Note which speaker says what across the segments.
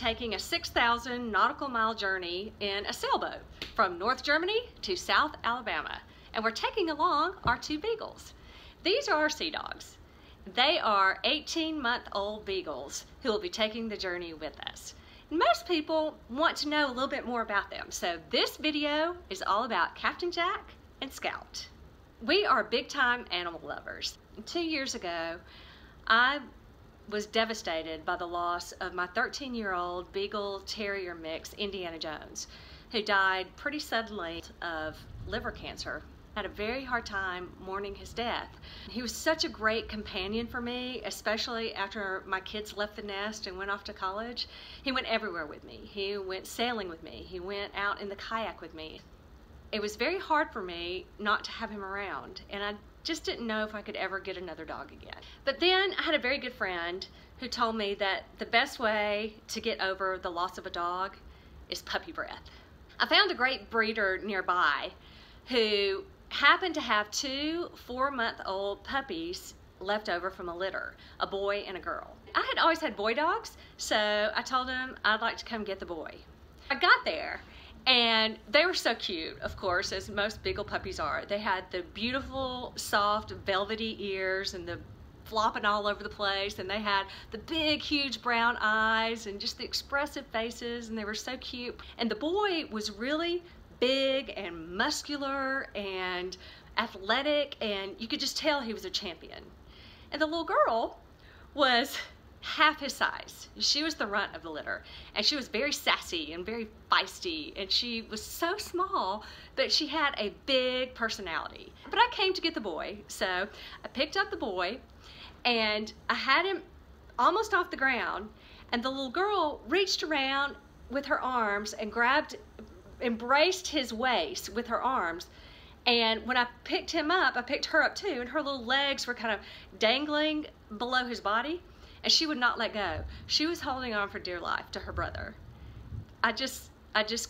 Speaker 1: taking a 6,000 nautical mile journey in a sailboat from North Germany to South Alabama. And we're taking along our 2 beagles. These are our Seadogs. They are 18-month-old beagles who will be taking the journey with us. Most people want to know a little bit more about them, so this video is all about Captain Jack and Scout. We are big-time animal lovers. 2 years ago, I was devastated by the loss of my 13-year-old Beagle Terrier mix, Indiana Jones, who died pretty suddenly of liver cancer. I had a very hard time mourning his death. He was such a great companion for me, especially after my kids left the nest and went off to college. He went everywhere with me. He went sailing with me. He went out in the kayak with me. It was very hard for me not to have him around, and I just didn't know if I could ever get another dog again. But then I had a very good friend who told me that the best way to get over the loss of a dog is puppy breath. I found a great breeder nearby who happened to have 2 4-month-old puppies left over from a litter, a boy and a girl. I had always had boy dogs, so I told him I'd like to come get the boy. I got there and they were so cute, of course, as most Beagle puppies are. They had the beautiful, soft, velvety ears and the flopping all over the place, and they had the big, huge brown eyes and just the expressive faces, and they were so cute. And the boy was really big and muscular and athletic, and you could just tell he was a champion. And the little girl was half his size. She was the runt of the litter, and she was very sassy and very feisty, and she was so small, but she had a big personality. But I came to get the boy, so I picked up the boy and I had him almost off the ground, and the little girl reached around with her arms and embraced his waist with her arms. And when I picked him up, I picked her up too, and her little legs were kind of dangling below his body, and she would not let go. She was holding on for dear life to her brother. I just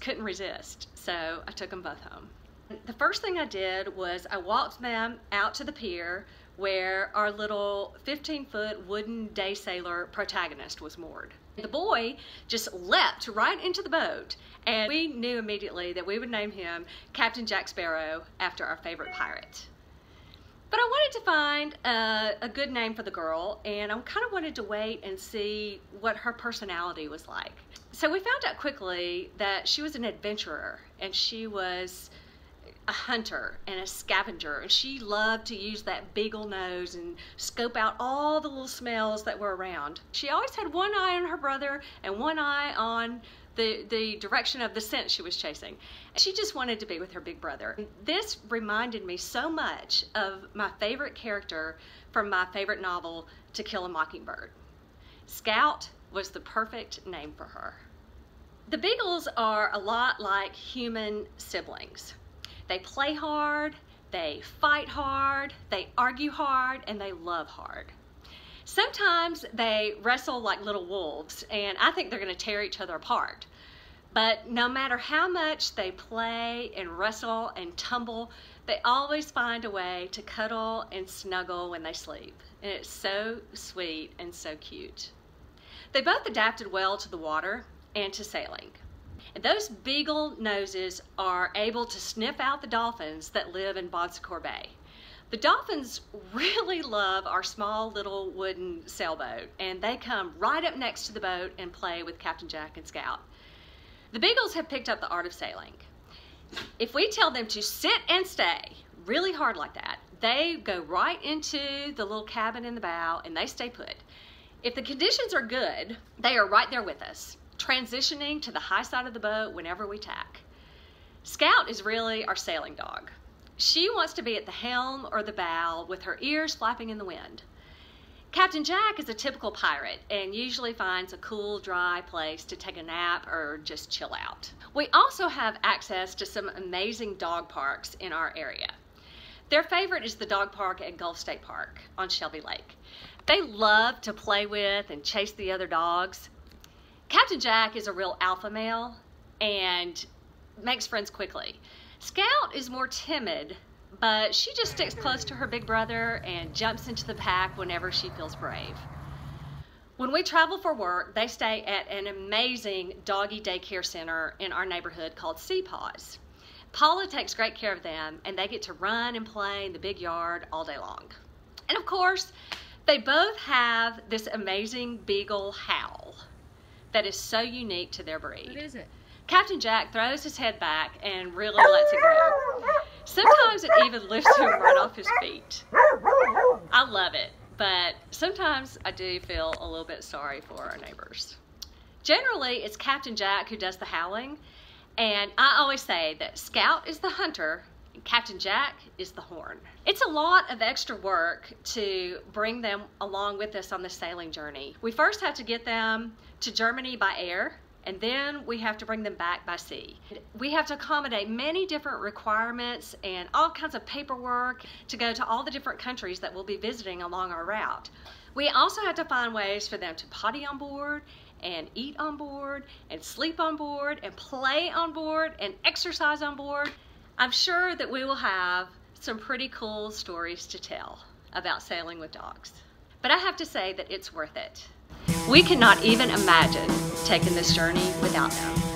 Speaker 1: couldn't resist, so I took them both home. The first thing I did was I walked them out to the pier where our little 15-foot wooden day sailor protagonist was moored. The boy just leapt right into the boat, and we knew immediately that we would name him Captain Jack Sparrow after our favorite pirate. But I wanted to find a good name for the girl, and I kind of wanted to wait and see what her personality was like. So we found out quickly that she was an adventurer, and she was a hunter and a scavenger, and she loved to use that beagle nose and scope out all the little smells that were around. She always had one eye on her brother and one eye on the direction of the scent she was chasing. She just wanted to be with her big brother. This reminded me so much of my favorite character from my favorite novel, To Kill a Mockingbird. Scout was the perfect name for her. The beagles are a lot like human siblings. They play hard, they fight hard, they argue hard, and they love hard. Sometimes they wrestle like little wolves, and I think they're going to tear each other apart. But no matter how much they play and wrestle and tumble, they always find a way to cuddle and snuggle when they sleep. And it's so sweet and so cute. They both adapted well to the water and to sailing. And those beagle noses are able to sniff out the dolphins that live in Bon Secours Bay. The dolphins really love our small little wooden sailboat, and they come right up next to the boat and play with Captain Jack and Scout. The beagles have picked up the art of sailing. If we tell them to sit and stay really hard like that, they go right into the little cabin in the bow and they stay put. If the conditions are good, they are right there with us, transitioning to the high side of the boat whenever we tack. Scout is really our sailing dog. She wants to be at the helm or the bow with her ears flapping in the wind. Captain Jack is a typical pirate and usually finds a cool, dry place to take a nap or just chill out. We also have access to some amazing dog parks in our area. Their favorite is the dog park at Gulf State Park on Shelby Lake. They love to play with and chase the other dogs. Captain Jack is a real alpha male and makes friends quickly. Scout is more timid, but she just sticks close to her big brother and jumps into the pack whenever she feels brave. When we travel for work, they stay at an amazing doggy daycare center in our neighborhood called Seadogs. Paula takes great care of them, and they get to run and play in the big yard all day long. And of course, they both have this amazing beagle howl that is so unique to their breed.
Speaker 2: What is it?
Speaker 1: Captain Jack throws his head back and really lets it go. Sometimes it even lifts him right off his feet. I love it, but sometimes I do feel a little bit sorry for our neighbors. Generally, it's Captain Jack who does the howling, and I always say that Scout is the hunter and Captain Jack is the horn. It's a lot of extra work to bring them along with us on the sailing journey. We first have to get them to Germany by air, and then we have to bring them back by sea. We have to accommodate many different requirements and all kinds of paperwork to go to all the different countries that we'll be visiting along our route. We also have to find ways for them to potty on board and eat on board and sleep on board and play on board and exercise on board. I'm sure that we will have some pretty cool stories to tell about sailing with dogs. But I have to say that it's worth it. We cannot even imagine taking this journey without them.